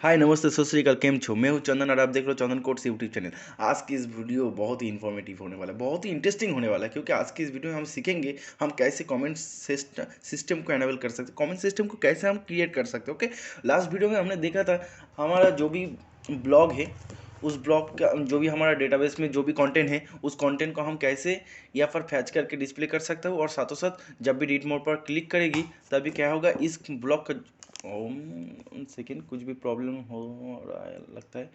हाय नमस्ते सत श्री अकाल केम छो। मैं हूं चंदन और आप देख रहे हो चंदन कोट्स यूट्यूब चैनल। आज की इस वीडियो बहुत ही इन्फॉर्मेटिव होने वाला है, बहुत ही इंटरेस्टिंग होने वाला है, क्योंकि आज की इस वीडियो में हम सीखेंगे हम कैसे कमेंट सिस्टम को एनेबल कर सकते हैं, कमेंट सिस्टम को कैसे हम क्रिएट कर सकते हैं। ओके, लास्ट वीडियो में हमने देखा था हमारा जो भी ब्लॉग है, उस ब्लॉग का जो भी हमारा डेटाबेस में जो भी कंटेंट है, उस कंटेंट को हम कैसे या फिर फैच करके डिस्प्ले कर सकते हो, और साथों साथ जब भी रीड मोड पर क्लिक करेगी तभी क्या होगा, इस ब्लॉग का वन सेकेंड कुछ भी प्रॉब्लम हो रहा है लगता है।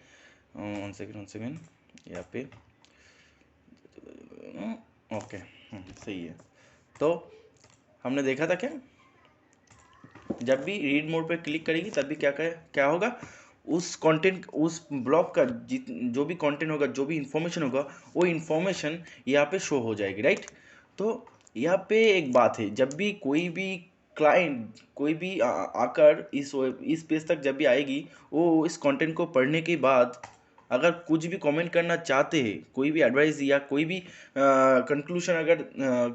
वन सेकेंड यहाँ पे ओके, सही है। तो हमने देखा था क्या, जब भी रीड मोड पे क्लिक करेगी तभी क्या होगा, उस कंटेंट, उस ब्लॉग का जो भी कंटेंट होगा, जो भी इंफॉर्मेशन होगा, वो इंफॉर्मेशन यहाँ पे शो हो जाएगी, राइट। तो यहाँ पे एक बात है, जब भी कोई भी क्लाइंट कोई भी आकर इस पेज तक जब भी आएगी, वो इस कंटेंट को पढ़ने के बाद अगर कुछ भी कमेंट करना चाहते हैं, कोई भी एडवाइस या कोई भी कंक्लूजन अगर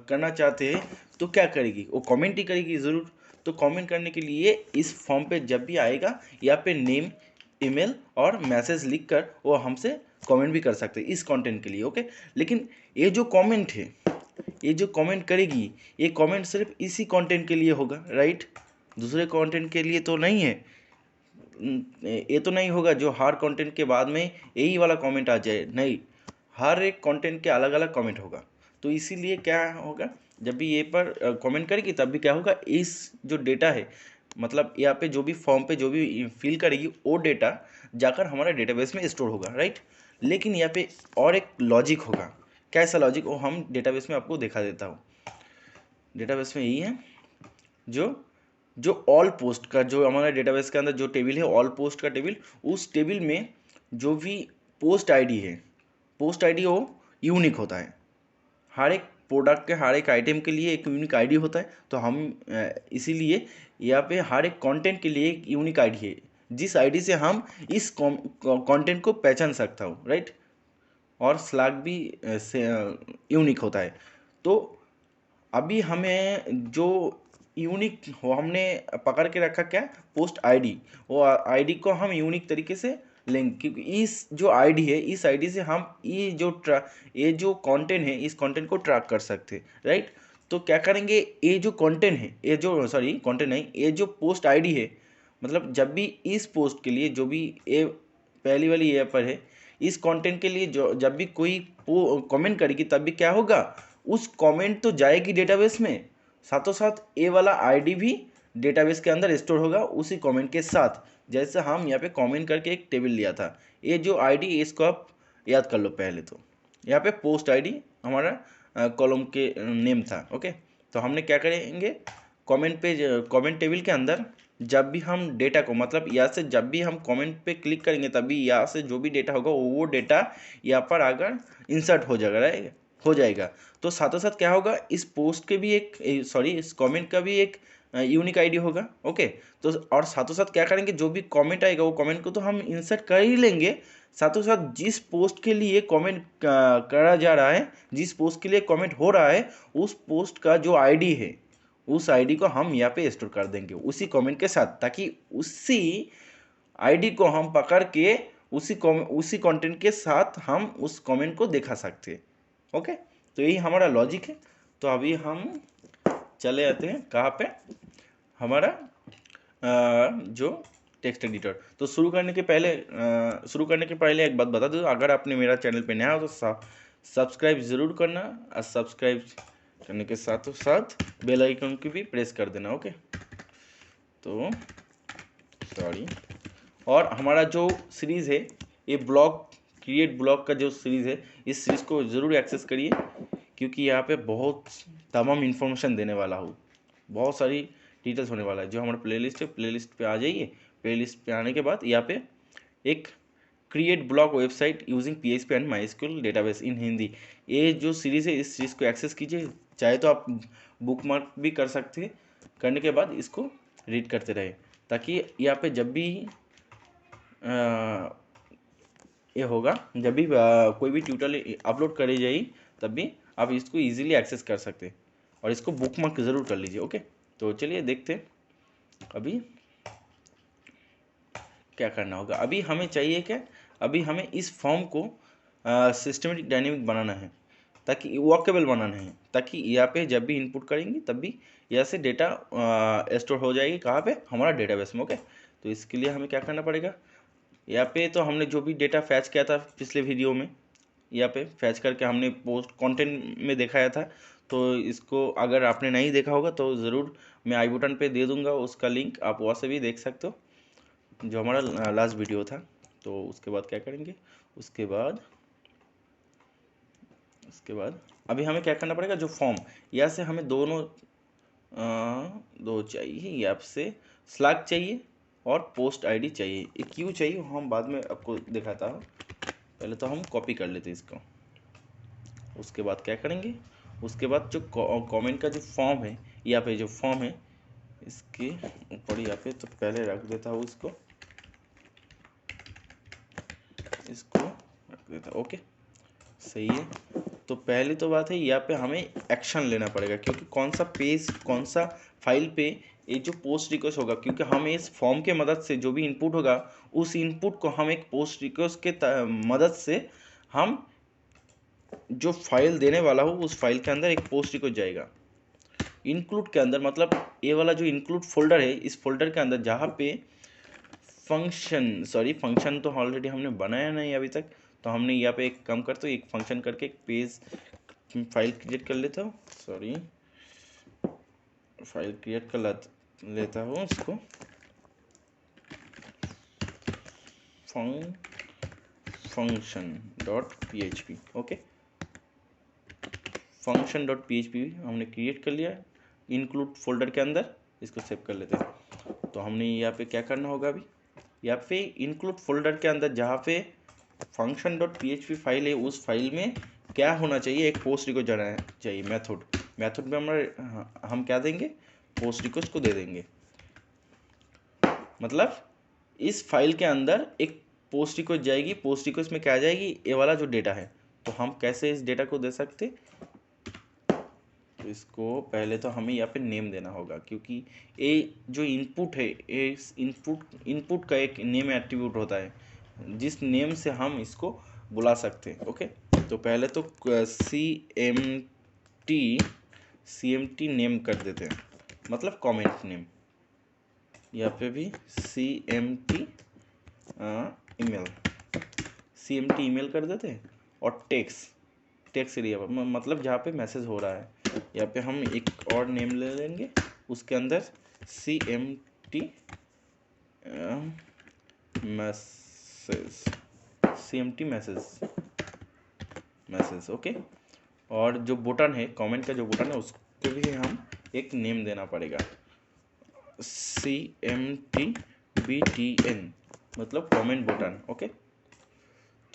करना चाहते हैं, तो क्या करेगी, वो कमेंट ही करेगी ज़रूर। तो कमेंट करने के लिए इस फॉर्म पे जब भी आएगा, यहाँ पे नेम, ईमेल और मैसेज लिख कर वो हमसे कमेंट भी कर सकते हैं इस कंटेंट के लिए। ओके, लेकिन ये जो कमेंट है, ये जो कमेंट करेगी, ये कमेंट सिर्फ इसी कंटेंट के लिए होगा, राइट। दूसरे कंटेंट के लिए तो नहीं है। ये तो नहीं होगा जो हर कंटेंट के बाद में यही वाला कमेंट आ जाए, नहीं। हर एक कंटेंट के अलग अलग कमेंट होगा। तो इसीलिए क्या होगा, जब भी ये पर कमेंट करेगी तब भी क्या होगा, इस जो डेटा है, मतलब यहाँ पे जो भी फॉर्म पे जो भी फिल करेगी, वो डेटा जाकर हमारे डेटाबेस में स्टोर होगा, राइट। लेकिन यहाँ पे और एक लॉजिक होगा। कैसा लॉजिक, वो हम डेटाबेस में आपको दिखा देता हूँ। डेटाबेस में यही है, जो जो ऑल पोस्ट का, जो हमारे डेटाबेस के अंदर जो टेबल है, ऑल पोस्ट का टेबल, उस टेबल में जो भी पोस्ट आईडी है, पोस्ट आईडी वो यूनिक होता है। हर एक प्रोडक्ट के, हर एक आइटम के लिए एक यूनिक आईडी होता है। तो हम इसीलिए यहाँ पे हर एक कंटेंट के लिए एक यूनिक आईडी है, जिस आईडी से हम इस कंटेंट को पहचान सकता हूँ, राइट। और स्लैग भी से यूनिक होता है। तो अभी हमें जो यूनिक हो, हमने पकड़ के रखा क्या, पोस्ट आईडी। वो आईडी को हम यूनिक तरीके से लेंगे, क्योंकि इस जो आईडी है, इस आईडी से हम ये जो कंटेंट है, इस कंटेंट को ट्रैक कर सकते हैं, राइट। तो क्या करेंगे, ये जो कंटेंट है, ये जो सॉरी कंटेंट नहीं, ये जो पोस्ट आईडी है, मतलब जब भी इस पोस्ट के लिए जो भी ये पहली वाली ये पर है, इस कंटेंट के लिए जो जब भी कोई कमेंट करेगी तब भी क्या होगा, उस कमेंट तो जाएगी डेटाबेस में, साथों साथ ए वाला आईडी भी डेटाबेस के अंदर स्टोर होगा उसी कमेंट के साथ। जैसे हम यहाँ पे कमेंट करके एक टेबल लिया था, ये जो आईडी, इसको आप याद कर लो पहले। तो यहाँ पे पोस्ट आईडी हमारा कॉलम के नेम था। ओके, तो हमने क्या करेंगे, कमेंट टेबल के अंदर जब भी हम डेटा को, मतलब यहाँ से जब भी हम कमेंट पे क्लिक करेंगे तभी यहाँ से जो भी डेटा होगा वो डेटा यहाँ पर आकर इंसर्ट हो जाएगा, राइट, हो जाएगा। तो साथों साथ क्या होगा, इस पोस्ट के भी एक सॉरी इस कमेंट का भी एक यूनिक आईडी होगा। ओके, तो और साथों साथ क्या करेंगे, जो भी कमेंट आएगा वो कमेंट को तो हम इंसर्ट कर ही लेंगे। साथों साथ जिस पोस्ट के लिए कमेंट करा जा रहा है, जिस पोस्ट के लिए कमेंट हो रहा है, उस पोस्ट का जो आईडी है, उस आईडी को हम यहाँ पे स्टोर कर देंगे उसी कमेंट के साथ, ताकि उसी आईडी को हम पकड़ के उसी कंटेंट के साथ हम उस कमेंट को दिखा सकते हैं। ओके, तो यही हमारा लॉजिक है। तो अभी हम चले जाते हैं कहाँ पे, हमारा जो टेक्स्ट एडिटर। तो शुरू करने के पहले एक बात बता दूँ, अगर आपने मेरा चैनल पे नया हो तो सब्सक्राइब ज़रूर करना, और सब्सक्राइब करने के साथ साथ बेल आइकन की भी प्रेस कर देना। ओके, तो सॉरी। और हमारा जो सीरीज़ है, ये क्रिएट ब्लॉग का जो सीरीज़ है, इस सीरीज़ को ज़रूर एक्सेस करिए, क्योंकि यहाँ पे बहुत तमाम इन्फॉर्मेशन देने वाला हूँ, बहुत सारी डिटेल्स होने वाला है। जो हमारा प्लेलिस्ट है, प्लेलिस्ट पे आ जाइए। प्लेलिस्ट पे आने के बाद यहाँ पे एक create blog website using PHP and MySQL database इन हिंदी, ये जो सीरीज़ है, इस सीरीज़ को एक्सेस कीजिए। चाहे तो आप बुक मार्क भी कर सकते हैं, करने के बाद इसको रीड करते रहे, ताकि यहाँ पे जब भी ये होगा, जब भी कोई भी ट्यूटोरियल अपलोड करे जाए, तब भी आप इसको इजीली एक्सेस कर सकते हैं। और इसको बुक मार्क ज़रूर कर लीजिए। ओके, तो चलिए देखते हैं अभी क्या करना होगा, अभी हमें चाहिए क्या, अभी हमें इस फॉर्म को सिस्टमेटिक डायनेमिक बनाना है, ताकि वॉकेबल बनाना है, ताकि यहाँ पे जब भी इनपुट करेंगे तब भी यहाँ से डेटा स्टोर हो जाएगी, कहाँ पे, हमारा डेटाबेस में। ओके, तो इसके लिए हमें क्या करना पड़ेगा, यहाँ पे तो हमने जो भी डेटा फैच किया था पिछले वीडियो में, यहाँ पे फैच करके हमने पोस्ट कंटेंट में दिखाया था, तो इसको अगर आपने नहीं देखा होगा तो ज़रूर मैं आई बटन पे दे दूंगा उसका लिंक, आप वहाँ से भी देख सकते हो, जो हमारा लास्ट वीडियो था। तो उसके बाद क्या करेंगे, उसके बाद अभी हमें क्या करना पड़ेगा, जो फॉर्म यहाँ से हमें दोनों दो चाहिए, यहाँ से स्लैग चाहिए और पोस्ट आईडी चाहिए, ये क्यों चाहिए हम बाद में आपको दिखाता हूँ, पहले तो हम कॉपी कर लेते हैं इसको। उसके बाद क्या करेंगे, उसके बाद जो कमेंट का जो फॉर्म है, यहाँ पे जो फॉर्म है इसके ऊपर यहाँ पे, तो पहले रख देता हूँ इसको रख देता हूँ। ओके, सही है। तो पहली तो बात है, यहाँ पे हमें एक्शन लेना पड़ेगा, क्योंकि कौन सा पेज, कौन सा फाइल पे ये जो पोस्ट रिक्वेस्ट होगा, क्योंकि हमें इस फॉर्म के मदद से जो भी इनपुट होगा, उस इनपुट को हम एक पोस्ट रिक्वेस्ट के मदद से हम जो फाइल देने वाला हो उस फाइल के अंदर एक पोस्ट रिक्वेस्ट जाएगा इंक्लूड के अंदर, मतलब ये वाला जो इंक्लूड फोल्डर है, इस फोल्डर के अंदर जहाँ पे फंक्शन तो ऑलरेडी हमने बनाया नहीं अभी तक, तो हमने यहाँ पे एक काम करते हो, एक फंक्शन करके एक पेज फाइल क्रिएट कर लेता हूँ, फाइल क्रिएट कर लेता हूँ इसको function.php। ओके, function.php हमने क्रिएट कर लिया इंक्लूड फोल्डर के अंदर, इसको सेव कर लेते हैं। तो हमने यहाँ पे क्या करना होगा, अभी यहाँ पे इंक्लूड फोल्डर के अंदर जहाँ पे function.php फाइल है, उस फाइल में क्या होना चाहिए, एक पोस्ट रिक्वेस्ट जाना चाहिए, मेथड में हम क्या देंगे, पोस्ट रिक्वेस्ट को दे देंगे, मतलब इस फाइल के अंदर एक पोस्ट रिक्वेस्ट जाएगी, पोस्ट रिक्वेस्ट में क्या आ जाएगी, ये वाला जो डेटा है। तो हम कैसे इस डेटा को दे सकते, तो इसको पहले तो हमें यहाँ पे नेम देना होगा, क्योंकि ये जो इनपुट है, ये इनपुट का एक नेम एट्रीब्यूट होता है, जिस नेम से हम इसको बुला सकते हैं। ओके, तो पहले तो CMT नेम कर देते हैं, मतलब कमेंट नेम, यहाँ पे भी CMT ईमेल कर देते हैं, और टेक्स्ट एरिया पर, मतलब जहाँ पे मैसेज हो रहा है, यहाँ पे हम एक और नेम ले लेंगे, उसके अंदर CMT मैसेज। ओके, और जो बटन है, कमेंट का जो बटन है, उसको भी हम एक नेम देना पड़ेगा, CMTBTN, मतलब कमेंट बटन। ओके,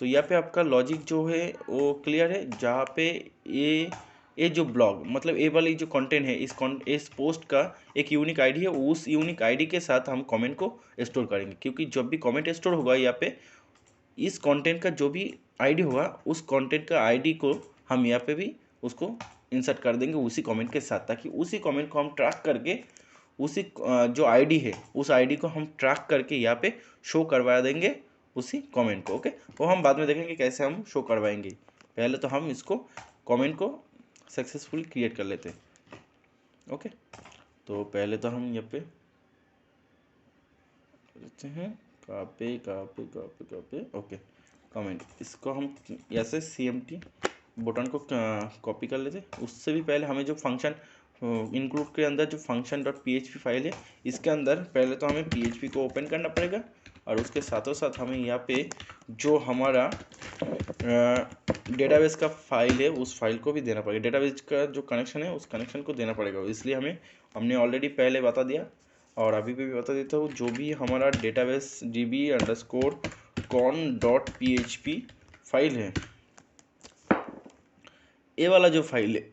तो यहाँ पे आपका लॉजिक जो है वो क्लियर है, जहाँ पे ये जो ब्लॉग, मतलब ये वाली जो कंटेंट है, इस पोस्ट का एक यूनिक आईडी है, उस यूनिक आईडी के साथ हम कमेंट को स्टोर करेंगे, क्योंकि जब भी कमेंट स्टोर होगा यहाँ पे, इस कंटेंट का जो भी आईडी होगा, उस कंटेंट का आईडी को हम यहाँ पे भी उसको इंसर्ट कर देंगे उसी कमेंट के साथ, ताकि उसी कमेंट को हम ट्रैक करके, उसी जो आईडी है उस आईडी को हम ट्रैक करके यहाँ पे शो करवा देंगे उसी कमेंट को। ओके, वो हम बाद में देखेंगे कैसे हम शो करवाएंगे, पहले तो हम इसको कमेंट को सक्सेसफुल क्रिएट कर लेते हैं। ओके, तो पहले तो हम यहाँ पे करते हैं कॉपी। ओके, कमेंट, इसको हम ऐसे CMT बटन को कॉपी कर लेते, उससे भी पहले हमें जो फंक्शन इंक्लूड के अंदर जो function.php फाइल है, इसके अंदर पहले तो हमें PHP को ओपन करना पड़ेगा, और उसके साथों साथ हमें यहाँ पे जो हमारा डेटाबेस का फाइल है उस फाइल को भी देना पड़ेगा, डेटाबेस का जो कनेक्शन है उस कनेक्शन को देना पड़ेगा, इसलिए हमने ऑलरेडी पहले बता दिया, और अभी भी बता देता हूँ, जो भी हमारा डेटाबेस db_con.php फाइल है, ये वाला जो फाइल है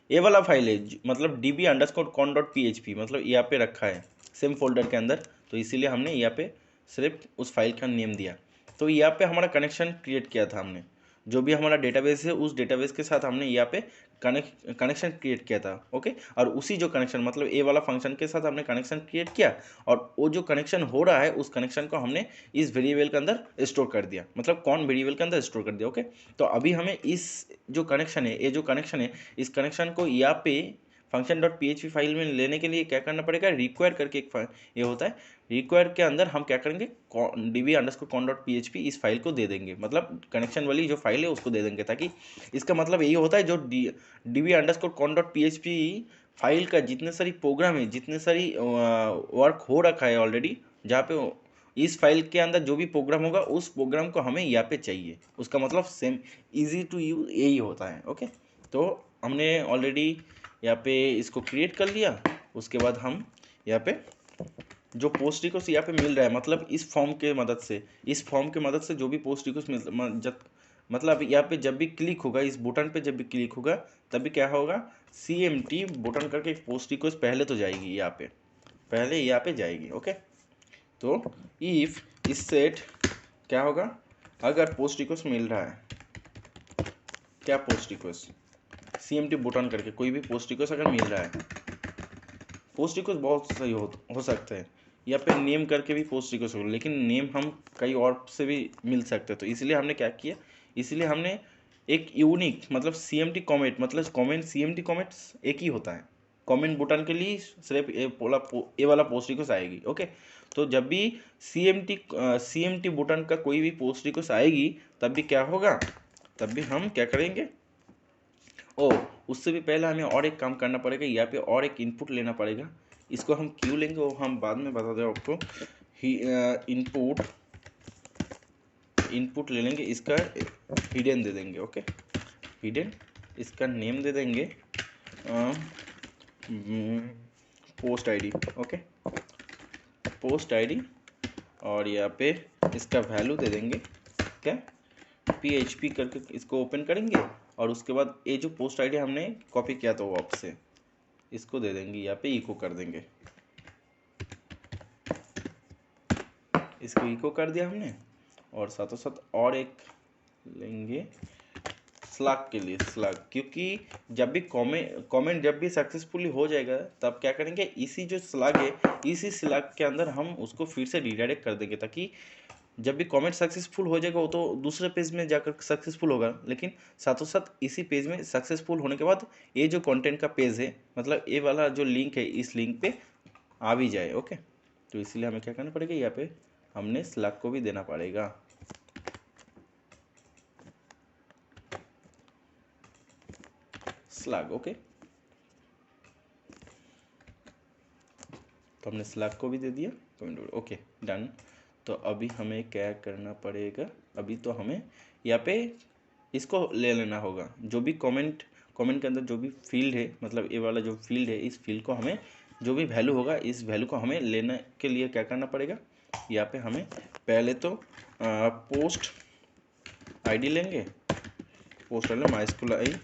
ये वाला फाइल है, मतलब db_con.php, मतलब यहाँ पे रखा है सेम फोल्डर के अंदर, तो इसीलिए हमने यहाँ पे सिर्फ उस फाइल का नेम दिया। तो यहाँ पे हमारा कनेक्शन क्रिएट किया था हमने, जो भी हमारा डेटाबेस है उस डेटाबेस के साथ हमने यहाँ पे कनेक्शन क्रिएट किया था। ओके, और उसी जो कनेक्शन मतलब ए वाला फंक्शन के साथ हमने कनेक्शन क्रिएट किया, और वो जो कनेक्शन हो रहा है उस कनेक्शन को हमने इस वेरिएबल के अंदर स्टोर कर दिया, मतलब कौन वेरिएबल के अंदर स्टोर कर दिया। ओके, तो अभी हमें इस जो कनेक्शन है, ये जो कनेक्शन है, इस कनेक्शन को यहाँ पे फंक्शन डॉट PHP फाइल में लेने के लिए क्या करना पड़ेगा, रिक्वायर करके एक ये होता है, रिक्वायर के अंदर हम क्या करेंगे, db_con.php इस फाइल को दे देंगे, मतलब कनेक्शन वाली जो फाइल है उसको दे देंगे, ताकि इसका मतलब यही होता है जो db_con.php फाइल का जितने सारी प्रोग्राम है, जितने सारी वर्क हो रखा है ऑलरेडी, जहाँ पे इस फाइल के अंदर जो भी प्रोग्राम होगा उस प्रोग्राम को हमें यहाँ पे चाहिए, उसका मतलब सेम इजी टू यूज यही होता है। ओके, तो हमने ऑलरेडी यहाँ पे इसको क्रिएट कर लिया। उसके बाद हम यहाँ पे जो पोस्ट रिक्वेस्ट यहाँ पे मिल रहा है, मतलब इस फॉर्म के मदद से, इस फॉर्म के मदद से जो भी पोस्ट रिक्वेस्ट मतलब यहाँ पे जब भी क्लिक होगा, इस बटन पे जब भी क्लिक होगा तभी क्या होगा, CMT बटन करके एक पोस्ट रिक्वेस्ट पहले तो जाएगी यहाँ पे, पहले यहाँ पे जाएगी। ओके, तो इफ इस सेट क्या होगा, अगर पोस्ट रिक्वेस्ट मिल रहा है, क्या पोस्ट रिक्वेस्ट, CMT बटन करके कोई भी पोस्ट रिक्वेस्ट अगर मिल रहा है, पोस्ट रिक्वेस्ट बहुत सही हो सकता है, या पे नेम करके भी पोस्ट रिक्वेस्ट हो, लेकिन नेम हम कई और से भी मिल सकते हैं, तो इसलिए हमने क्या किया, इसलिए हमने एक यूनिक मतलब CMT कमेंट, मतलब कमेंट CMT कमेंट्स एक ही होता है, कमेंट बटन के लिए सिर्फ ये वाला पोस्ट रिक्वेस्ट आएगी। ओके, तो जब भी CMT बटन का कोई भी पोस्ट रिक्वेस्ट आएगी तब भी क्या होगा, तब भी हम क्या करेंगे, ओ उससे भी पहले हमें और एक काम करना पड़ेगा, यहाँ पे और एक इनपुट लेना पड़ेगा, इसको हम क्यों लेंगे वो हम बाद में बता दें आपको। इनपुट ले लेंगे, इसका हिडन दे देंगे। ओके, हिडन, इसका नेम दे देंगे post ID. Okay, post ID, और यहाँ पे इसका वैल्यू दे देंगे क्या, PHP करके इसको ओपन करेंगे, और उसके बाद ये जो पोस्ट आईडी हमने कॉपी किया था वो आपसे, इसको दे देंगे, यहाँ पे इको कर देंगे, इसको इको कर दिया हमने, और साथों साथ और एक लेंगे स्लैग के लिए, स्लैग, क्योंकि जब भी कमेंट जब भी सक्सेसफुली हो जाएगा तब क्या करेंगे, इसी जो स्लैग है, इसी स्लैग के अंदर हम उसको फिर से रिडायरेक्ट कर देंगे, ताकि जब भी कमेंट सक्सेसफुल हो जाएगा वो तो दूसरे पेज में जाकर सक्सेसफुल होगा, लेकिन साथों साथ इसी पेज में सक्सेसफुल होने के बाद ये जो कंटेंट का पेज है, मतलब ये वाला जो लिंक है, इस लिंक पे आ भी जाए। ओके, तो इसीलिए हमें क्या करना पड़ेगा, यहाँ पे हमने स्लैग को भी देना पड़ेगा, स्लैग। ओके, तो हमने स्लैग को भी दे दिया कमेंट। Okay, done. तो अभी हमें क्या करना पड़ेगा, अभी तो हमें यहाँ पे इसको ले लेना होगा, जो भी कमेंट के अंदर जो भी फील्ड है, मतलब ये वाला जो फील्ड है, इस फील्ड को हमें जो भी वैल्यू होगा, इस वैल्यू को हमें लेने के लिए क्या करना पड़ेगा, यहाँ पे हमें पहले तो पोस्ट आईडी लेंगे, post ID MySQL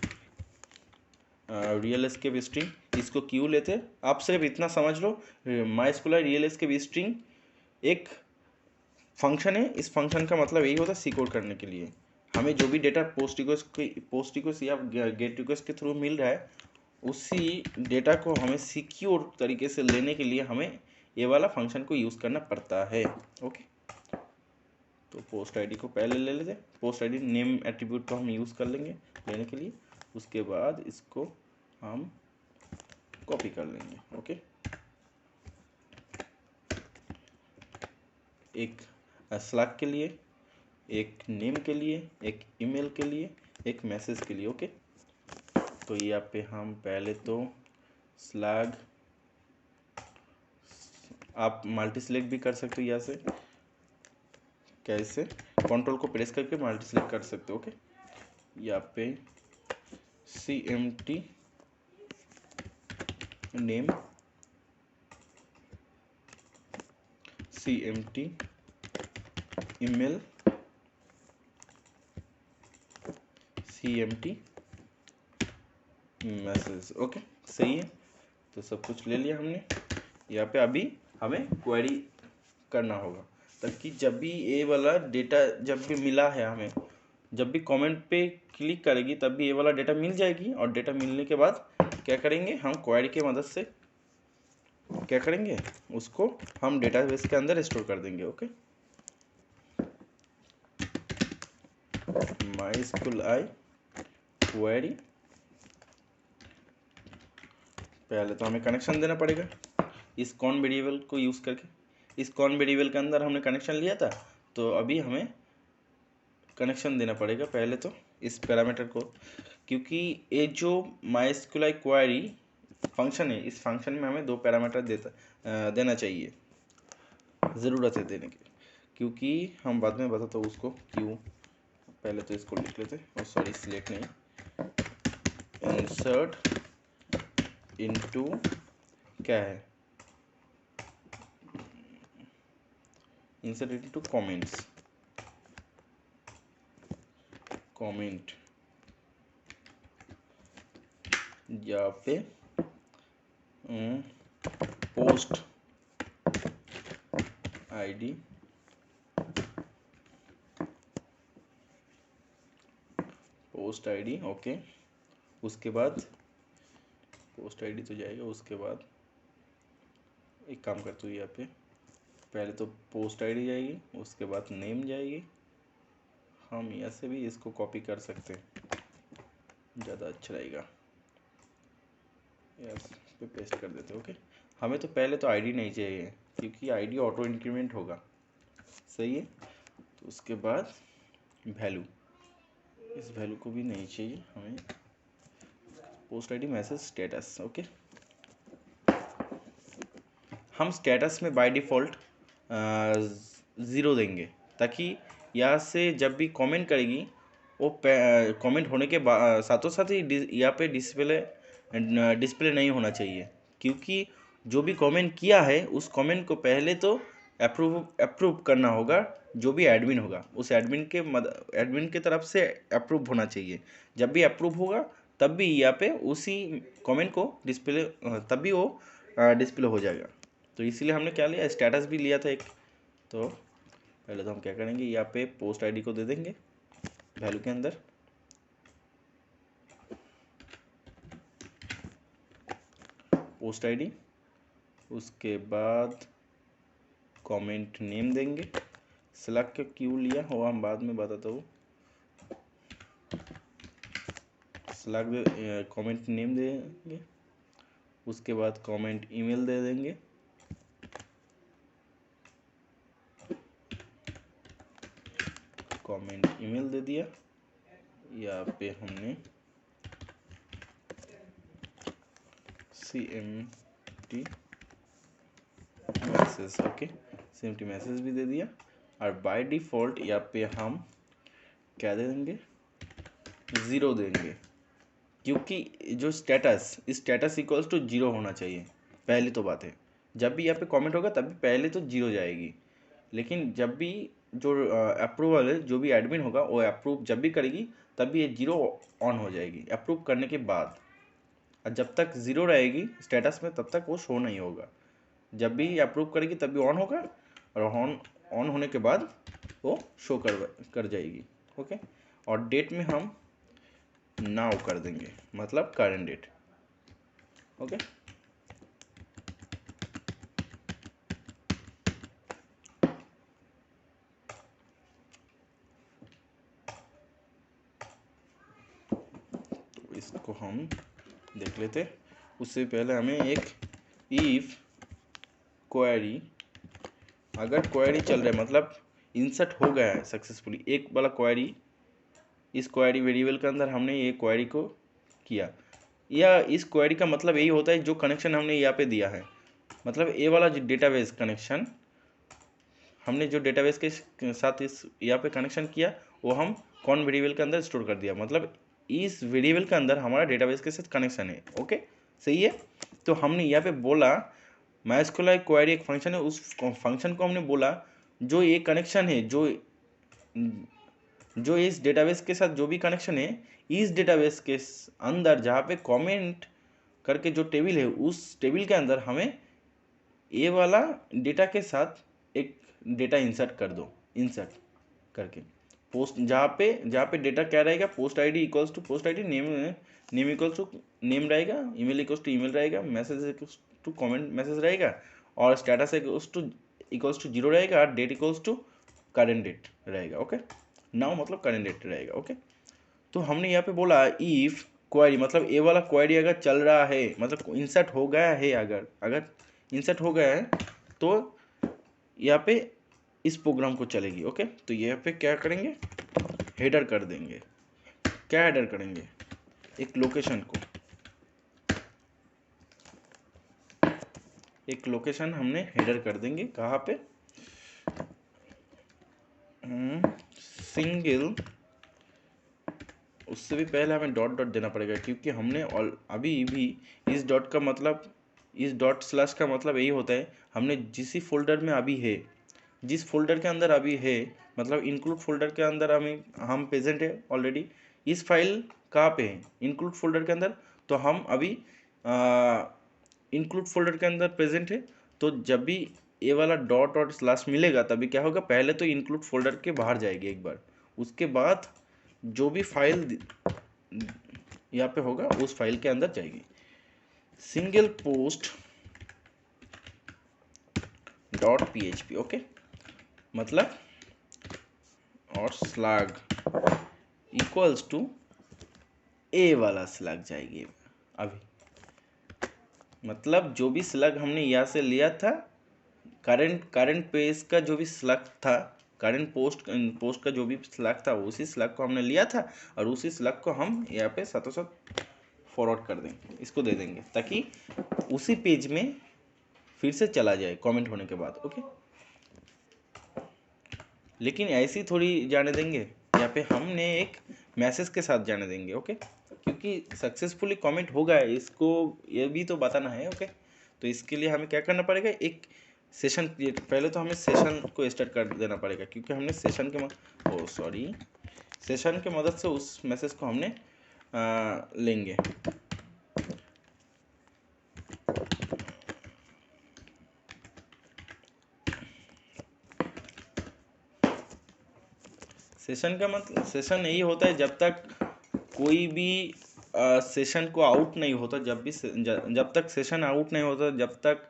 real escape string, इसको क्यों लेते हैं आप सिर्फ इतना समझ लो, MySQL रियल एस्केप स्ट्रिंग एक फंक्शन है, इस फंक्शन का मतलब यही होता है सिक्योर करने के लिए, हमें जो भी डेटा पोस्ट रिक्वेस्ट या गेट रिक्वेस्ट के थ्रू मिल रहा है, उसी डेटा को हमें सिक्योर तरीके से लेने के लिए हमें ये वाला फंक्शन को यूज़ करना पड़ता है। ओके, तो पोस्ट आईडी को पहले ले लेते हैं, पोस्ट आईडी नेम एट्रीब्यूट को हम यूज़ कर लेंगे लेने के लिए, उसके बाद इसको हम कॉपी कर लेंगे। ओके, एक स्लैग के लिए, एक नेम के लिए, एक ईमेल के लिए, एक मैसेज के लिए। ओके, तो यहाँ पे हम पहले तो स्लैग, आप मल्टी सेलेक्ट भी कर सकते हो, यहाँ से कैसे कंट्रोल को प्रेस करके मल्टी सेलेक्ट कर सकते हो। ओके, यहाँ पे CMT name, CMT email, CMT message. Okay, सही है, तो सब कुछ ले लिया हमने। यहाँ पे अभी हमें क्वेरी करना होगा, ताकि जब भी ये वाला डेटा जब भी मिला है हमें, जब भी कमेंट पे क्लिक करेगी तब भी ये वाला डेटा मिल जाएगी, और डेटा मिलने के बाद क्या करेंगे हम क्वेरी की मदद से क्या करेंगे उसको हम डेटाबेस के अंदर स्टोर कर देंगे। ओके, MySQL क्वेरी, पहले तो हमें कनेक्शन देना पड़ेगा इस कॉन वेरिएबल को यूज़ करके। इस कॉन वेरिएबल के अंदर हमने कनेक्शन लिया था, तो अभी हमें कनेक्शन देना पड़ेगा पहले तो इस पैरामीटर को, क्योंकि ये जो MySQL क्वेरी फंक्शन है, इस फंक्शन में हमें 2 पैरामीटर देना चाहिए, ज़रूरत है देने की, क्योंकि हम बाद में बताता हूँ उसको क्यों। पहले तो इसको लिख लेते, और सॉरी सिलेक्ट नहीं, इंसर्ट इनटू क्या है, इंसर्ट इनटू कमेंट्स, कमेंट, यहाँ पे post ID, post ID. Okay, उसके बाद पोस्ट आईडी तो जाएगा, उसके बाद एक काम करते हो, यहाँ पे पहले तो पोस्ट आईडी जाएगी, उसके बाद नेम जाएगी। हम यहाँ से भी इसको कॉपी कर सकते हैं, ज़्यादा अच्छा रहेगा, यहाँ पे पेस्ट कर देते। ओके, हमें तो पहले तो आईडी नहीं चाहिए, क्योंकि आईडी ऑटो इंक्रीमेंट होगा, सही है। तो उसके बाद वैल्यू, इस वैल्यू को भी नहीं चाहिए हमें, post ID message status. Okay, हम स्टेटस में बाय डिफ़ॉल्ट 0 देंगे, ताकि यहाँ से जब भी कमेंट करेगी वो कमेंट होने के साथों साथ ही यहाँ पे डिस्प्ले नहीं होना चाहिए, क्योंकि जो भी कमेंट किया है उस कमेंट को पहले तो अप्रूव करना होगा, जो भी एडमिन होगा उस एडमिन के तरफ से अप्रूव होना चाहिए। जब भी अप्रूव होगा तब भी यहाँ पे उसी कमेंट को डिस्प्ले, तब भी वो डिस्प्ले हो जाएगा। तो इसीलिए हमने क्या लिया, स्टेटस भी लिया था एक। तो पहले तो हम क्या करेंगे, यहाँ पे पोस्ट आईडी को दे देंगे वैल्यू के अंदर, पोस्ट आईडी, उसके बाद कमेंट नेम देंगे। सेलेक्ट क्यों लिया वो हम बाद में बताता हूँ। सेलेक्ट कमेंट नेम देंगे, उसके बाद कमेंट ईमेल दे देंगे, कमेंट ईमेल दे दिया। यहाँ पे हमने CMT message, okay, CMT message भी दे दिया। और बाय डिफ़ॉल्ट यहाँ पे हम क्या दे देंगे, 0 देंगे, क्योंकि जो स्टेटस इक्वल्स टू 0 होना चाहिए। पहली तो बात है, जब भी यहाँ पे कमेंट होगा तब भी पहले तो 0 जाएगी, लेकिन जब भी जो अप्रूवल है, जो भी एडमिन होगा वो अप्रूव जब भी करेगी तब भी ये 0 ऑन हो जाएगी अप्रूव करने के बाद। और जब तक 0 रहेगी स्टेटस में तब तक वो शो नहीं होगा। जब भी अप्रूव करेगी तब भी ऑन होगा, और ऑन होने के बाद वो शो कर जाएगी। ओके, और डेट में हम नाउ कर देंगे, मतलब करंट डेट। ओके, तो इसको हम देख लेते। उससे पहले हमें एक इफ क्वेरी, अगर क्वेरी चल रहा है मतलब इंसर्ट हो गया है सक्सेसफुली एक वाला क्वेरी, इस क्वेरी वेरिएबल के अंदर हमने ये क्वेरी को किया, या इस क्वेरी का मतलब यही होता है जो कनेक्शन हमने यहाँ पे दिया है, मतलब ये वाला जो डेटाबेस कनेक्शन हमने जो डेटाबेस के साथ इस यहाँ पे कनेक्शन किया वो हम कौन वेरिएबल के अंदर स्टोर कर दिया, मतलब इस वेरिएबल के अंदर हमारा डेटाबेस के साथ कनेक्शन है। ओके, सही है। तो हमने यहाँ पे बोला MySQL क्वेरी एक फंक्शन है, उस फंक्शन को हमने बोला जो ये कनेक्शन है, जो इस डेटाबेस के साथ जो भी कनेक्शन है, इस डेटाबेस के अंदर जहाँ पे कमेंट करके जो टेबल है उस टेबल के अंदर हमें ये वाला डेटा के साथ एक डेटा इंसर्ट कर दो, इंसर्ट करके। पोस्ट जहाँ पे डेटा क्या रहेगा, post ID equals to post ID, name equals to name रहेगा, ईमेल इक्वल्स टू ईमेल रहेगा, message equals to comment message रहेगा, और स्टेटस इक्वल्स टू 0 रहेगा, और date equals to current date रहेगा। ओके, नाउ मतलब करेंट डेट रहेगा। ओके, तो हमने यहाँ पे बोला इफ क्वेरी, मतलब ए वाला क्वेरी अगर चल रहा है, मतलब इंसर्ट हो गया है, अगर इंसर्ट हो गया है तो यहाँ पे इस प्रोग्राम को चलेगी। ओके, तो यहाँ पे क्या करेंगे, हेडर कर देंगे। क्या हेडर करेंगे, एक लोकेशन हमने हेडर कर देंगे। कहाँ पे, सिंगल, उससे भी पहले हमें डॉट डॉट देना पड़ेगा, क्योंकि हमने अभी भी इस डॉट का मतलब, इस डॉट स्लैश का मतलब यही होता है, हमने जिस फोल्डर में अभी है, जिस फोल्डर के अंदर अभी है, मतलब इंक्लूड फोल्डर के अंदर हम प्रेजेंट है ऑलरेडी। इस फाइल कहाँ पे है, इंक्लूड फोल्डर के अंदर, तो हम अभी इंक्लूड फोल्डर के अंदर प्रेजेंट है। तो जब भी ये वाला डॉट और स्लैश मिलेगा तभी क्या होगा, पहले तो इंक्लूड फोल्डर के बाहर जाएगी एक बार, उसके बाद जो भी फाइल यहाँ पे होगा उस फाइल के अंदर जाएगी। Single post dot PHP। Okay, मतलब और स्लैग इक्वल्स टू ए वाला स्लैग जाएगी अभी, मतलब जो भी स्लैग हमने यहाँ से लिया था, करंट पेज का जो भी स्लैग था, करंट पोस्ट का जो भी स्लैग था, उसी स्लैग को हमने लिया था, और उसी स्लैग को हम यहाँ पे साथों साथ फॉरवर्ड कर देंगे, इसको दे देंगे, ताकि उसी पेज में फिर से चला जाए कमेंट होने के बाद। ओके, लेकिन ऐसी थोड़ी जाने देंगे, यहाँ पे हमने एक मैसेज के साथ जाने देंगे। ओके, क्योंकि सक्सेसफुली कमेंट होगा, इसको ये भी तो बताना है। ओके, तो इसके लिए हमें क्या करना पड़ेगा, एक सेशन क्रिएट, पहले तो हमें सेशन को स्टार्ट कर देना पड़ेगा, क्योंकि हमने सेशन के मदद से उस मैसेज को हमने लेंगे। सेशन का मतलब, सेशन यही होता है जब तक कोई भी सेशन को आउट नहीं होता, जब तक सेशन आउट नहीं होता, जब तक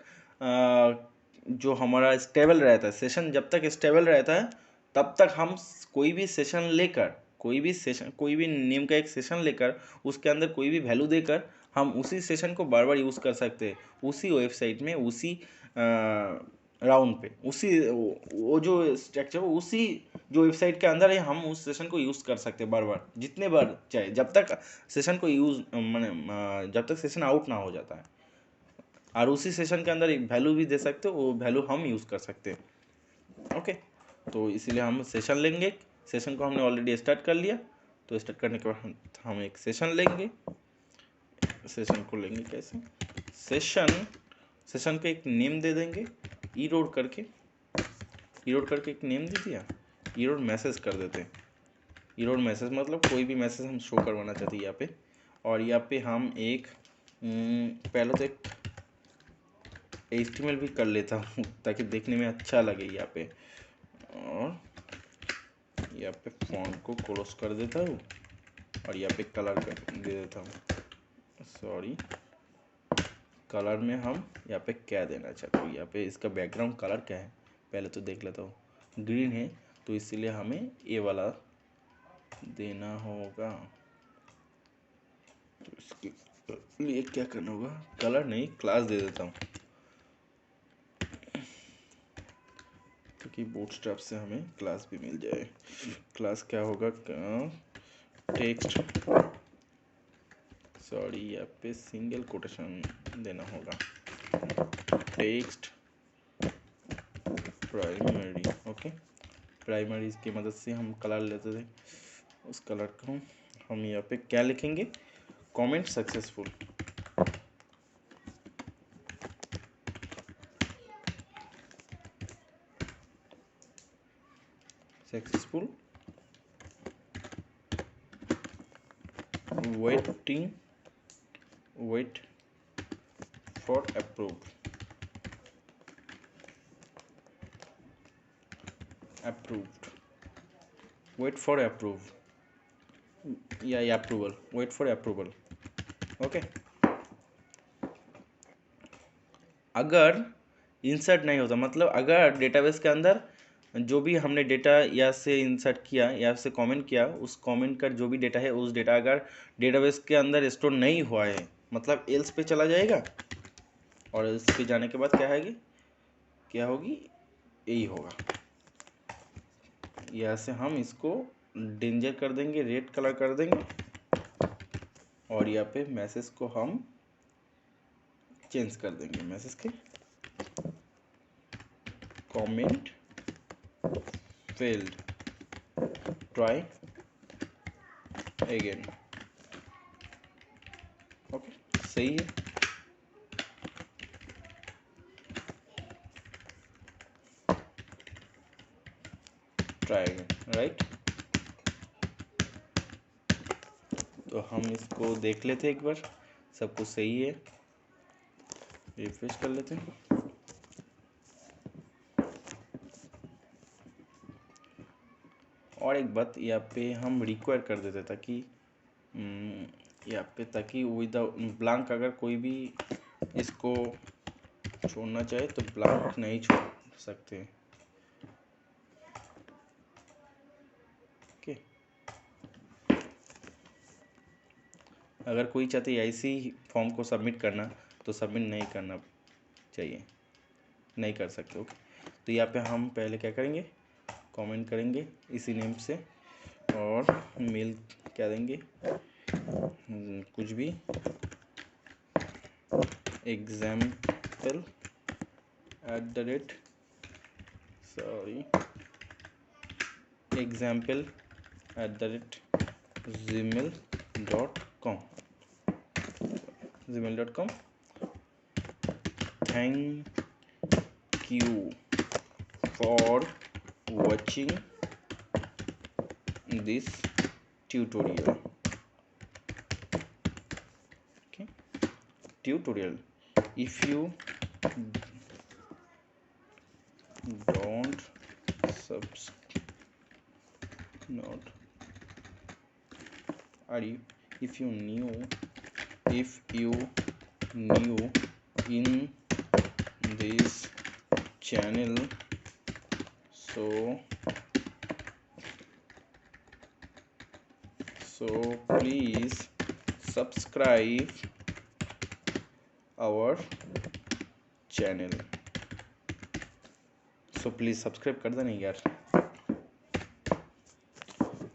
जो हमारा स्टेबल रहता है, सेशन जब तक स्टेबल रहता है, तब तक हम कोई भी सेशन लेकर, कोई भी नेम का एक सेशन लेकर, उसके अंदर कोई भी वैल्यू देकर हम उसी सेशन को बार बार यूज़ कर सकते हैं, उसी वेबसाइट में, उसी राउंड पे, उसी वो जो स्ट्रक्चर, उसी जो वेबसाइट के अंदर है, हम उस सेशन को यूज़ कर सकते हैं बार बार, जितने बार चाहे, जब तक सेशन को यूज़ जब तक सेशन आउट ना हो जाता है, और उसी सेशन के अंदर एक वैल्यू भी दे सकते हो, वो वैल्यू हम यूज़ कर सकते हैं। ओके, तो इसीलिए हम सेशन लेंगे। सेशन को हमने ऑलरेडी स्टार्ट कर लिया, तो स्टार्ट करने के बाद हम एक सेशन लेंगे। सेशन को लेंगे कैसे, सेशन को एक नेम दे देंगे, ईरोड करके एक नेम दे दिया, ईरोड मैसेज कर देते हैं। ईरोड मैसेज मतलब कोई भी मैसेज हम शो करवाना चाहते हैं यहाँ पे, और यहाँ पे हम एक पहले तो एक HTML भी कर लेता हूँ ताकि देखने में अच्छा लगे यहाँ पे, और यहाँ पे फॉन्ट को क्लोज कर देता हूँ, और यहाँ पे कलर कर दे देता हूँ। सॉरी, कलर में हम यहाँ पे क्या देना चाहते हो, यहाँ पे इसका बैकग्राउंड कलर क्या है पहले तो देख लेता हूँ, ग्रीन है, तो इसलिए हमें ये वाला देना होगा। तो इसके लिए क्या करना होगा, कलर नहीं क्लास दे देता हूँ, क्योंकि बूटस्ट्रैप से हमें क्लास भी मिल जाए। क्लास क्या होगा, टेक्स्ट, सॉरी यहाँ पे सिंगल कोटेशन देना होगा, टेक्स्ट प्राइमरी। ओके, प्राइमरी की मदद से हम कलर लेते थे, उस कलर को हम यहाँ पे क्या लिखेंगे, comment successful. Wait for approved. Wait for approve या approval, wait for approval. Okay, अगर इंसर्ट नहीं होता, मतलब अगर डेटाबेस के अंदर जो भी हमने डेटा या से इंसर्ट किया या से कमेंट किया, उस कमेंट का जो भी डेटा है, उस डेटा अगर डेटाबेस के अंदर स्टोर नहीं हुआ है, मतलब एल्स पे चला जाएगा। और एल्स पे जाने के बाद क्या होगी, यही होगा। यहाँ से हम इसको डेंजर कर देंगे, रेड कलर कर देंगे, और यहाँ पे मैसेज को हम चेंज कर देंगे, मैसेज के comment failed, try again. Okay, सही है। Try again, right. तो हम इसको देख लेते एक बार, सब कुछ सही है, रिफ्रेश कर लेते हैं। और एक बात यहाँ पे हम रिक्वायर कर देते ताकि यहाँ पे, ताकि विद ब्लैंक अगर कोई भी इसको छोड़ना चाहे तो ब्लैंक नहीं छोड़ सकते। ओके, अगर कोई चाहते ऐसी फॉर्म को सबमिट करना तो सबमिट नहीं करना चाहिए, नहीं कर सकते। ओके, तो यहाँ पे हम पहले क्या करेंगे, कमेंट करेंगे इसी नेम से, और मेल क्या देंगे, कुछ भी example @gmail.com Thank you for watching this tutorial. Okay, tutorial. If you don't not are you if you new in this channel, so please subscribe our channel। So please subscribe कर देना यार।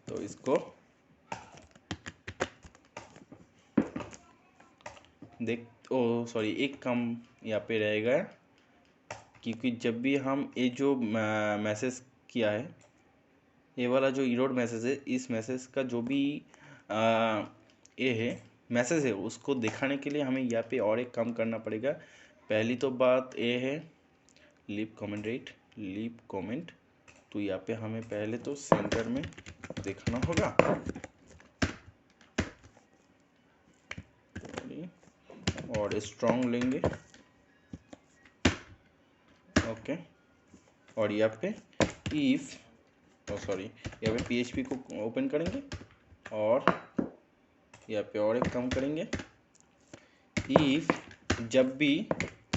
तो इसको एक काम यहाँ पे रहेगा, क्योंकि जब भी हम ये जो मैसेज किया है, ये वाला जो इरोड मैसेज है, इस मैसेज का जो भी ये है मैसेज है, उसको दिखाने के लिए हमें यहाँ पे और एक काम करना पड़ेगा। पहली तो बात ये है leave comment, right, leave comment. तो यहाँ पे हमें पहले तो सेंटर में देखना होगा, और स्ट्रॉन्ग लेंगे। ओके, और यहाँ पे यहाँ पे PHP को ओपन करेंगे, और यहाँ पे और एक काम करेंगे, इफ जब भी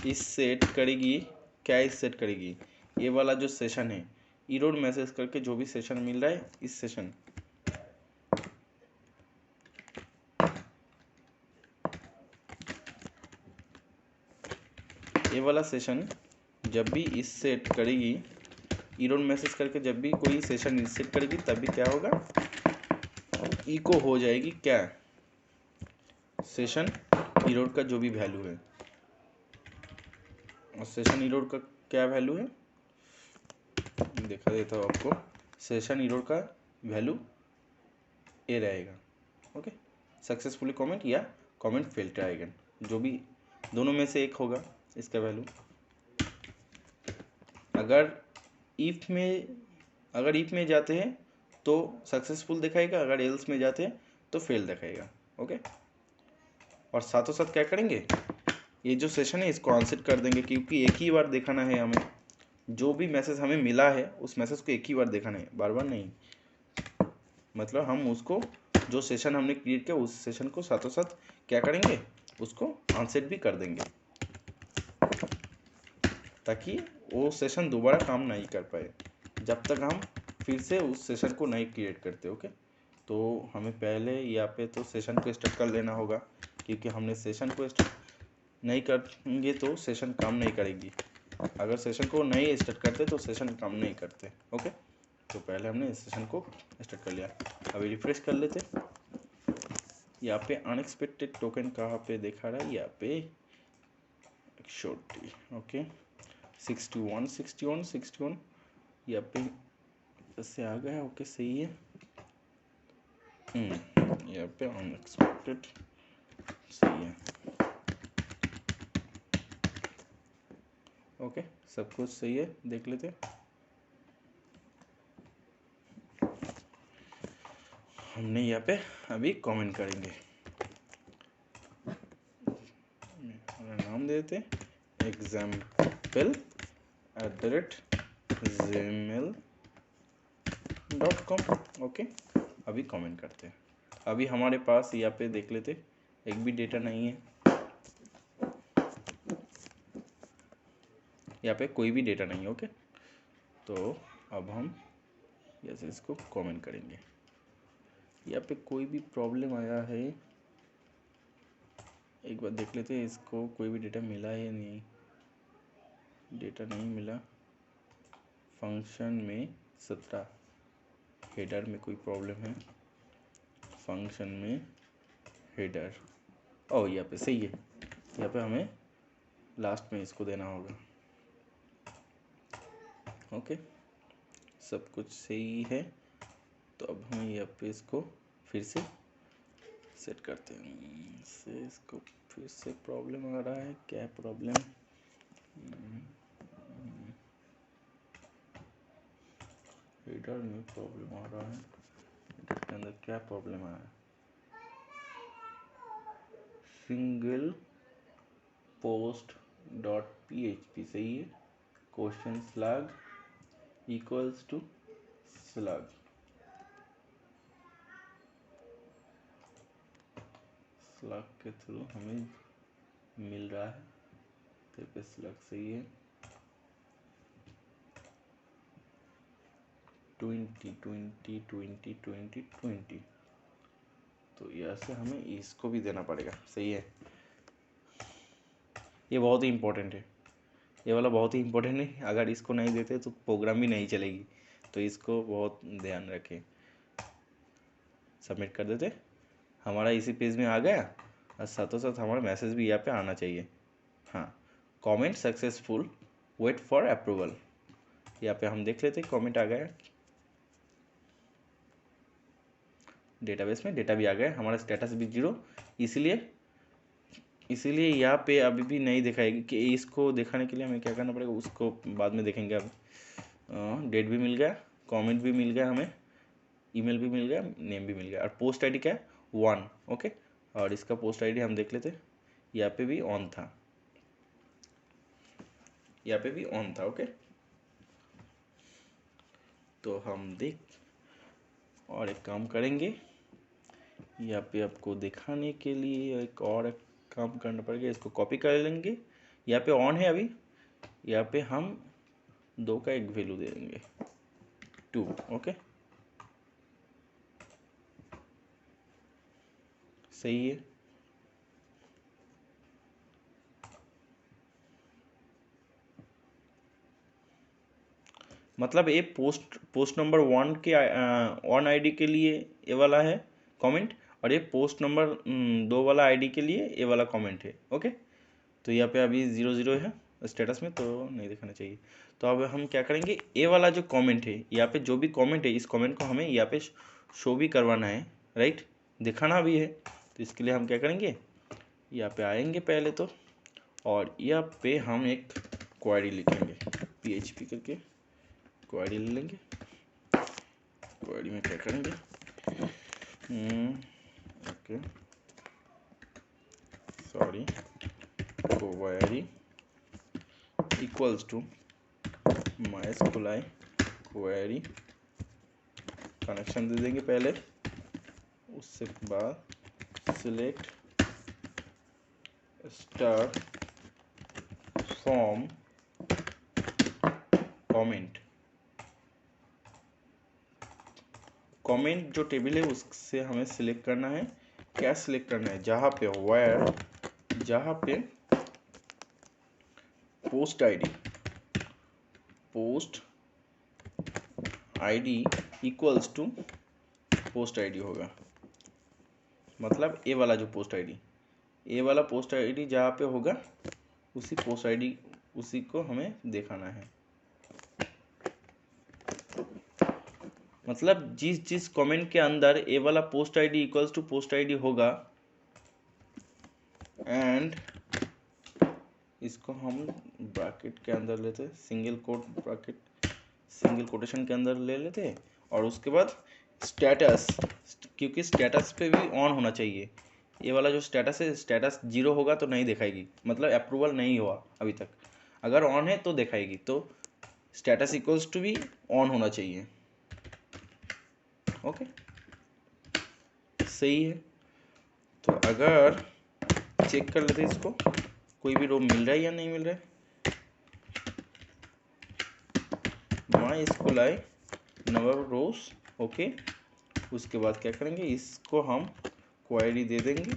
इस सेट करेगी, क्या इस सेट करेगी, ये वाला जो सेशन है, इरोड मैसेज करके जो भी सेशन मिल रहा है, इस सेशन ये वाला सेशन जब भी इस सेट करेगी, इरोड मैसेज करके जब भी कोई सेशन इस सेट करेगी, तभी क्या होगा, इको हो जाएगी क्या, सेशन इरोड का जो भी वैल्यू है। और सेशन इरोड का क्या वैल्यू है, दिखा देता हूँ आपको। सेशन इरोड का वैल्यू ए रहेगा। ओके, सक्सेसफुली कमेंट या कमेंट फेल्ड आएगा, जो भी दोनों में से एक होगा इसका वैल्यू। अगर इफ में जाते हैं तो सक्सेसफुल दिखाएगा, अगर एल्स में जाते हैं तो फेल दिखाएगा। ओके, और साथों साथ क्या करेंगे, ये जो सेशन है इसको अनसेट कर देंगे, क्योंकि एक ही बार दिखाना है हमें, जो भी मैसेज हमें मिला है उस मैसेज को एक ही बार दिखाना है, बार बार नहीं। मतलब हम उसको जो सेशन हमने क्रिएट किया उस सेशन को साथों साथ क्या करेंगे, उसको अनसेट भी कर देंगे ताकि वो सेशन दोबारा काम नहीं कर पाए जब तक हम फिर से उस सेशन को नहीं क्रिएट करते। ओके, तो हमें पहले यहाँ पे तो सेशन को स्टार्ट कर लेना होगा, क्योंकि हमने सेशन को स्टार्ट नहीं करेंगे तो सेशन काम नहीं करेगी। अगर सेशन को नहीं स्टार्ट करते तो सेशन काम नहीं करते। ओके, तो पहले हमने सेशन को स्टार्ट कर लिया। अभी रिफ्रेश कर लेते। यहाँ पे अनएक्सपेक्टेड टोकन कहाँ पे दिखा रहा है, यहाँ पे XOT। ओके, 61 यहाँ पे से आ गया। ओके, सही है। यहाँ पे अनएक्सपेक्टेड सही है। ओके, सब कुछ सही है, देख लेते। हमने यहाँ पे अभी कमेंट करेंगे, नाम दे देते example@gmail.com। ओके, अभी कमेंट करते हैं। अभी हमारे पास यहाँ पे देख लेते एक भी डेटा नहीं है, यहाँ पे कोई भी डेटा नहीं है। ओके, तो अब हम जैसे इसको कमेंट करेंगे, यहाँ पे कोई भी प्रॉब्लम आया है एक बार देख लेते हैं। इसको कोई भी डेटा मिला है या नहीं, डेटा नहीं मिला। फंक्शन में 17, हेडर में कोई प्रॉब्लम है, फंक्शन में हेडर। ओ, यहाँ पे सही है। यहाँ पे हमें लास्ट में इसको देना होगा। ओके, सब कुछ सही है। तो अब हम यहाँ पे इसको फिर से सेट करते हैं। से इसको फिर से प्रॉब्लम आ रहा है, क्या प्रॉब्लम? हेडर में प्रॉब्लम आ रहा है। हेडर के अंदर क्या प्रॉब्लम आ रहा है? सिंगल पोस्ट डॉट PHP सही है। Question slug equals to slug, slug के थ्रू हमें मिल रहा है, तो पे स्लैग सही है। 20 तो यहाँ से हमें इसको भी देना पड़ेगा। सही है, ये बहुत ही इम्पोर्टेंट है, ये वाला बहुत ही इम्पोर्टेंट है। अगर इसको नहीं देते तो प्रोग्राम भी नहीं चलेगी, तो इसको बहुत ध्यान रखें। सबमिट कर देते, हमारा इसी पेज में आ गया और साथों साथ हमारा मैसेज भी यहाँ पे आना चाहिए। हाँ, comment successful, wait for approval. यहाँ पे हम देख लेते कमेंट आ गया, डेटाबेस में डेटा भी आ गया, हमारा स्टेटस भी 0। इसीलिए यहाँ पे अभी भी नहीं दिखाएगी कि इसको दिखाने के लिए हमें क्या करना पड़ेगा, उसको बाद में देखेंगे। अब डेट भी मिल गया, कमेंट भी मिल गया, हमें ईमेल भी मिल गया, नेम भी मिल गया, और पोस्ट आईडी क्या है 1। ओके, और इसका पोस्ट आईडी हम देख लेते, यहाँ पे भी ऑन था, यहाँ पे भी ऑन था। ओके, तो हम देख और एक काम करेंगे, यहाँ पे आपको दिखाने के लिए एक और काम करना पड़ेगा। इसको कॉपी कर लेंगे, यहाँ पे ऑन है अभी, यहाँ पे हम 2 का एक वैल्यू दे देंगे 2। ओके, सही है। मतलब ये पोस्ट नंबर 1 के ऑन आईडी के लिए ये वाला है कमेंट, और ये पोस्ट नंबर 2 वाला आईडी के लिए ये वाला कमेंट है। ओके, तो यहाँ पे अभी 0 है स्टेटस में, तो नहीं दिखाना चाहिए। तो अब हम क्या करेंगे, ये वाला जो कमेंट है, यहाँ पे जो भी कमेंट है, इस कमेंट को हमें यहाँ पे शो भी करवाना है, राइट, दिखाना भी है। तो इसके लिए हम क्या करेंगे, यहाँ पे आएंगे पहले तो, और यहाँ पे हम एक क्वेरी लिखेंगे PHP करके, क्वेरी ले लेंगे। क्वेरी में क्या करेंगे, okay sorry, query equals to MySQL query connection दे देंगे पहले, उसके बाद select star from comment. Comment जो टेबल है उससे हमें सिलेक्ट करना है, क्या सिलेक्ट करना है, जहाँ पे वायर, जहाँ पे post ID equals to post ID होगा, मतलब ए वाला जो पोस्ट आईडी, ए वाला पोस्ट आईडी जहाँ पे होगा उसी पोस्ट आईडी, उसी को हमें दिखाना है। मतलब जिस कमेंट के अंदर ए वाला post ID equals to post ID होगा, एंड इसको हम ब्रैकेट के अंदर लेते, single quote bracket, single quotation के अंदर ले लेते, और उसके बाद स्टेटस, क्योंकि स्टेटस पे भी ऑन होना चाहिए। ये वाला जो स्टेटस है, स्टेटस 0 होगा तो नहीं दिखाएगी, मतलब अप्रूवल नहीं हुआ अभी तक। अगर ऑन है तो दिखाएगी, तो स्टेटस इक्वल्स टू भी ऑन होना चाहिए। ओके, सही है। तो अगर चेक कर लेते इसको, कोई भी रो मिल रहा है या नहीं मिल रहा है। माई स्कूल आई नंबर रोज, ओके। उसके बाद क्या करेंगे, इसको हम क्वेरी दे देंगे,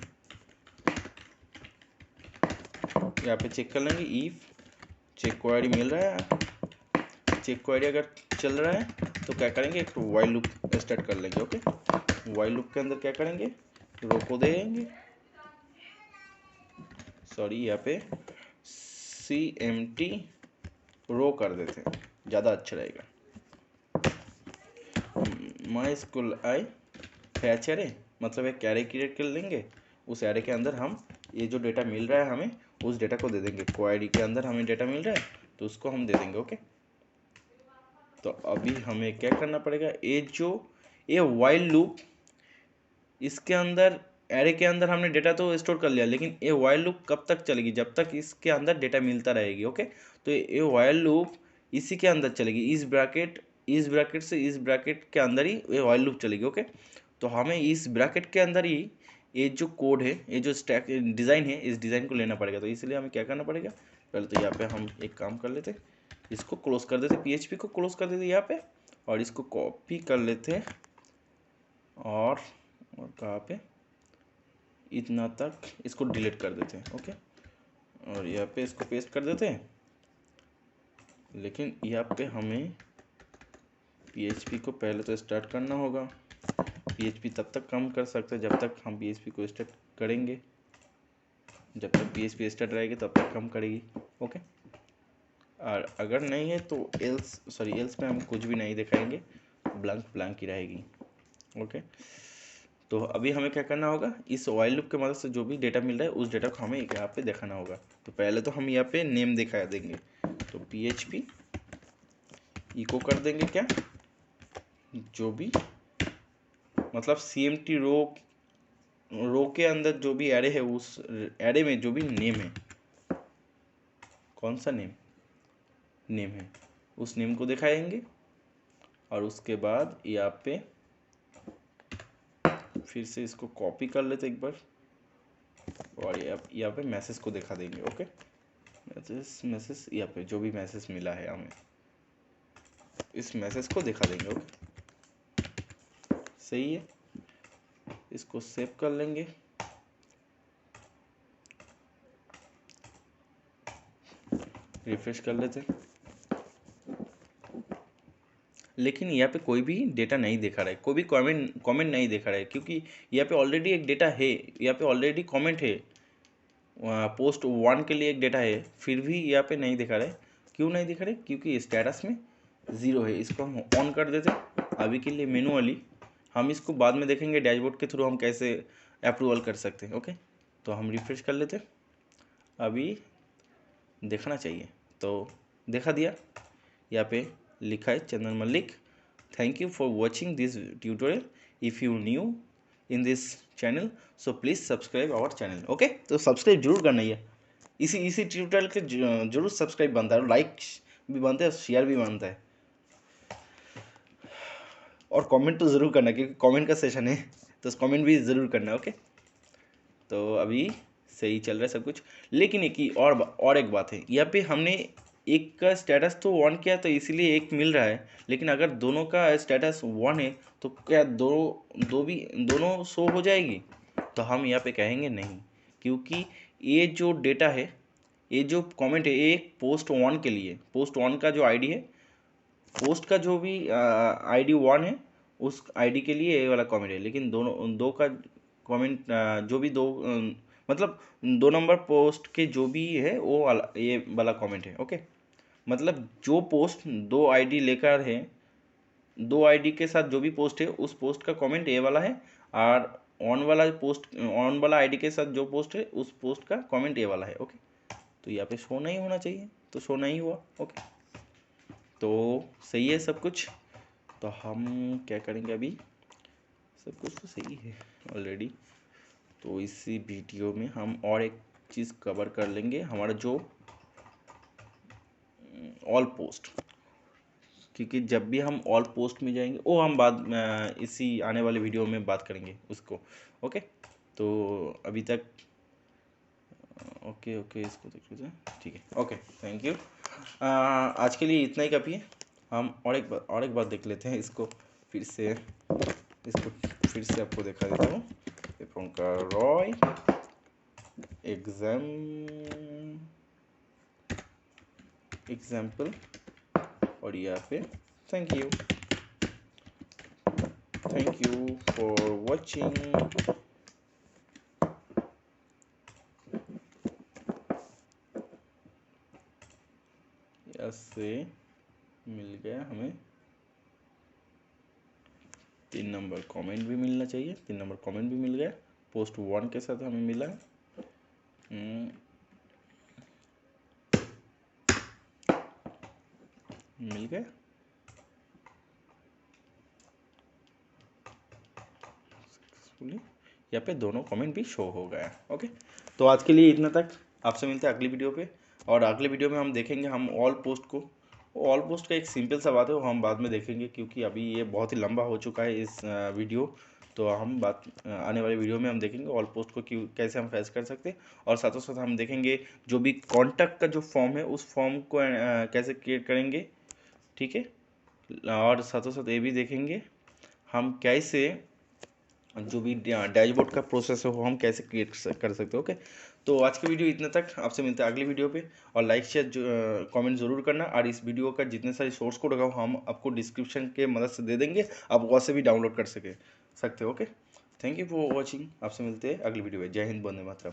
यहाँ पे चेक कर लेंगे इफ चेक क्वेरी मिल रहा है। चेक क्वेरी अगर चल रहा है तो क्या करेंगे, एक वाइल लूप स्टार्ट कर लेंगे। ओके, वाइल लूप के अंदर क्या करेंगे, रो को देंगे, सॉरी यहाँ पे CMT रो कर देते हैं, ज़्यादा अच्छा रहेगा। माई स्कूल आई फैच एरे, मतलब एक एरे क्रिएट कर लेंगे, उस एरे के अंदर हम ये जो डेटा मिल रहा है हमें, उस डेटा को दे देंगे। क्वेरी के अंदर हमें डेटा मिल रहा है तो उसको हम दे देंगे। ओके, तो अभी हमें क्या करना पड़ेगा, ये वाइल लूप, इसके अंदर एरे के अंदर हमने डेटा तो स्टोर कर लिया, लेकिन ये वाइल लूप कब तक चलेगी, जब तक इसके अंदर डेटा मिलता रहेगी। ओके, तो ये वाइल लूप इसी के अंदर चलेगी, इस ब्रैकेट से इस ब्रैकेट के अंदर ही ये वाइल लूप चलेगी। ओके, तो हमें इस ब्रैकेट के अंदर ही ये जो कोड है, ये जो स्टैक डिज़ाइन है, इस डिज़ाइन को लेना पड़ेगा। तो इसलिए हमें क्या करना पड़ेगा, पहले तो यहाँ पे हम एक काम कर लेते, इसको क्लोज कर देते, PHP को क्लोज कर देते यहाँ पे, और इसको कॉपी कर लेते, और कहाँ पे, इतना तक इसको डिलीट कर देते हैं। ओके, और यहाँ पे इसको पेस्ट कर देते हैं, लेकिन यहाँ पे हमें PHP को पहले तो स्टार्ट करना होगा। PHP तब तक काम कर सकते हैं जब तक हम PHP को स्टार्ट करेंगे, जब तक PHP स्टार्ट रहेगी तब तक काम करेगी। ओके, और अगर नहीं है तो एल्स में हम कुछ भी नहीं दिखाएंगे, ब्लैंक ही रहेगी। ओके, तो अभी हमें क्या करना होगा, इस वाइल लूप के मदद से जो भी डेटा मिल रहा है उस डेटा को हमें यहाँ पे दिखाना होगा। तो पहले तो हम यहाँ पे नेम दिखा देंगे, तो PHP इको कर देंगे क्या, जो भी मतलब CMT रो के अंदर जो भी एरे है, उस एरे में जो भी नेम है, कौन सा नेम है, उस नेम को दिखाएंगे। और उसके बाद यहाँ पे फिर से इसको कॉपी कर लेते एक बार, और यहाँ पे मैसेज को दिखा देंगे। ओके, मैसेज यहाँ पे जो भी मैसेज मिला है हमें, इस मैसेज को दिखा देंगे। ओके, सही है, इसको सेव कर लेंगे। रिफ्रेश कर लेते हैं, लेकिन यहाँ पे कोई भी डेटा नहीं दिखा रहा है, कोई भी कमेंट नहीं दिखा रहा है, क्योंकि यहाँ पे ऑलरेडी एक डेटा है, यहाँ पे ऑलरेडी कमेंट है, पोस्ट 1 के लिए एक डेटा है, फिर भी यहाँ पे नहीं दिखा रहा है। क्यों नहीं दिखा रहा है, क्योंकि स्टेटस में 0 है। इसको हम ऑन कर देते अभी के लिए मैनुअली, हम इसको बाद में देखेंगे डैशबोर्ड के थ्रू हम कैसे अप्रूवल कर सकते हैं। ओके, तो हम रिफ्रेश कर लेते, अभी देखना चाहिए, तो देखा दिया, यहाँ पे लिखा है Chandan Mallick, thank you for watching this tutorial, if you new in this channel so please subscribe our channel. Okay, तो सब्सक्राइब जरूर करना ही है, इसी ट्यूटोरियल के जरूर सब्सक्राइब बनता है, लाइक भी बनता है, शेयर भी बनता है। और कमेंट तो ज़रूर करना, क्योंकि कमेंट का सेशन है, तो कमेंट भी ज़रूर करना। ओके, तो अभी सही चल रहा है सब कुछ। लेकिन और एक बात है, यहाँ पे हमने एक का स्टेटस तो ऑन किया तो इसीलिए एक मिल रहा है, लेकिन अगर दोनों का स्टेटस वन है तो क्या दोनों शो हो जाएगी? तो हम यहाँ पे कहेंगे नहीं, क्योंकि ये जो डेटा है, ये जो कमेंट है, ये एक पोस्ट वन के लिए, पोस्ट वन का जो आईडी है, पोस्ट का जो भी आईडी वन है, उस आईडी के लिए ये वाला कमेंट है। लेकिन दो का कमेंट, जो भी मतलब 2 नंबर पोस्ट के जो भी है वो ये वाला कमेंट है। ओके, मतलब जो पोस्ट 2 आईडी लेकर है, 2 आईडी के साथ जो भी पोस्ट है उस पोस्ट का कमेंट ये वाला है, और ऑन वाला आईडी के साथ जो पोस्ट है उस पोस्ट का कमेंट ये वाला है। ओके, तो यहाँ पे शो नहीं होना चाहिए, तो शो नहीं हुआ। ओके, तो सही है सब कुछ। तो हम क्या करेंगे, अभी सब कुछ तो सही है ऑलरेडी, तो इसी वीडियो में हम और एक चीज़ कवर कर लेंगे, हमारा जो ऑल पोस्ट, क्योंकि जब भी हम ऑल पोस्ट में जाएंगे वो हम बाद में इसी आने वाले वीडियो में बात करेंगे उसको। ओके, तो अभी तक ओके इसको देख लीजिए, ठीक है। Okay, thank you. आज के लिए इतना ही काफ़ी है। हम और एक बात देख लेते हैं, इसको फिर से आपको दिखा देता हूँ। दीपंकर रॉय एग्जाम्पल, और यहाँ पे थैंक यू फॉर वॉचिंग। से मिल गया हमें 3 नंबर कमेंट भी मिलना चाहिए, 3 नंबर कमेंट भी मिल गया, पोस्ट 1 के साथ हमें मिला है। मिल गया, सक्सेसफुली यहाँ पे दोनों कमेंट भी शो हो गया। ओके, तो आज के लिए इतना तक, आपसे मिलते हैं अगली वीडियो पे, और अगले वीडियो में हम देखेंगे हम ऑल पोस्ट का एक सिंपल सा बात है, वो हम बाद में देखेंगे, क्योंकि अभी ये बहुत ही लंबा हो चुका है इस वीडियो। तो हम आने वाले वीडियो में हम देखेंगे ऑल पोस्ट को कैसे हम फेस कर सकते हैं, और साथों साथ हम देखेंगे जो भी कॉन्टैक्ट का जो फॉर्म है उस फॉर्म को कैसे क्रिएट करेंगे, ठीक है। और साथों साथ ये भी देखेंगे हम कैसे जो भी डैशबोर्ड का प्रोसेस है वो हम कैसे क्रिएट कर सकते हैं। ओके, तो आज की वीडियो इतना तक, आपसे मिलते हैं अगली वीडियो पे, और लाइक शेयर कमेंट ज़रूर करना, और इस वीडियो का जितने सारे सोर्स कोड होगा हम आपको डिस्क्रिप्शन के मदद से दे देंगे, आप वहाँ से भी डाउनलोड कर सकते हो। Okay, thank you for watching, आपसे मिलते हैं अगली वीडियो में। जय हिंद, वंदे मातरम।